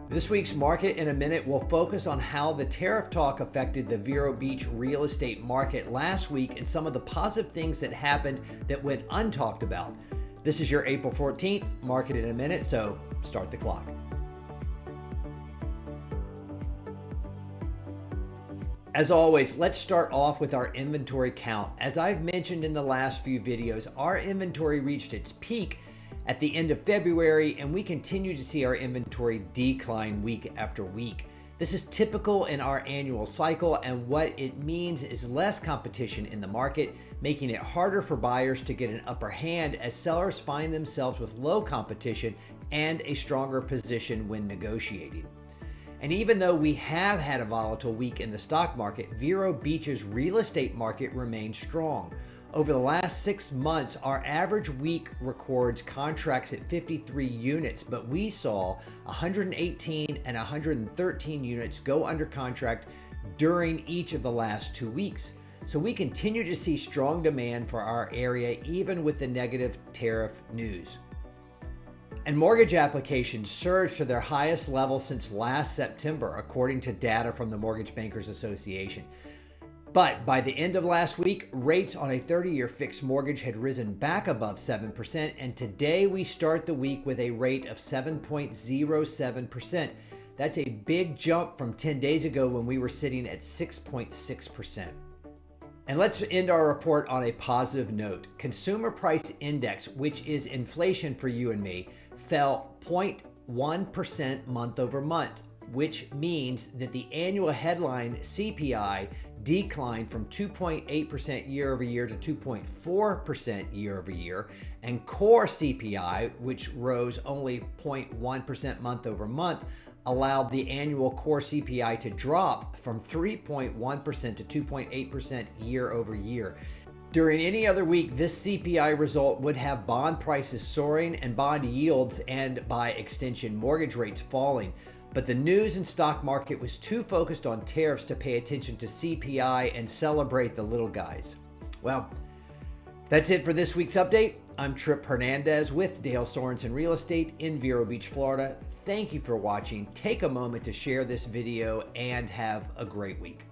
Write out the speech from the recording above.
This week's Market in a Minute will focus on how the tariff talk affected the Vero Beach real estate market last week and some of the positive things that happened that went untalked about. This is your April 14th Market in a Minute, so start the clock. As always, let's start off with our inventory count. As I've mentioned in the last few videos, our inventory reached its peak at the end of February, and we continue to see our inventory decline week after week. This is typical in our annual cycle, and what it means is less competition in the market, making it harder for buyers to get an upper hand as sellers find themselves with low competition and a stronger position when negotiating. And even though we have had a volatile week in the stock market, Vero Beach's real estate market remains strong. Over the last 6 months, our average week records contracts at 53 units, but we saw 118 and 113 units go under contract during each of the last 2 weeks. So we continue to see strong demand for our area, even with the negative tariff news. And mortgage applications surged to their highest level since last September, according to data from the Mortgage Bankers Association. But by the end of last week, rates on a 30-year fixed mortgage had risen back above 7%, and today we start the week with a rate of 7.07%. That's a big jump from 10 days ago when we were sitting at 6.6%. And let's end our report on a positive note. Consumer Price Index, which is inflation for you and me, fell 0.1% month over month, which means that the annual headline CPI declined from 2.8% year over year to 2.4% year over year, and core CPI, which rose only 0.1% month over month, allowed the annual core CPI to drop from 3.1% to 2.8% year over year. During any other week, this CPI result would have bond prices soaring and bond yields, and by extension, mortgage rates falling. But the news and stock market was too focused on tariffs to pay attention to CPI and celebrate the little guys. Well, that's it for this week's update. I'm Tripp Hernandez with Dale Sorensen Real Estate in Vero Beach, Florida. Thank you for watching. Take a moment to share this video and have a great week.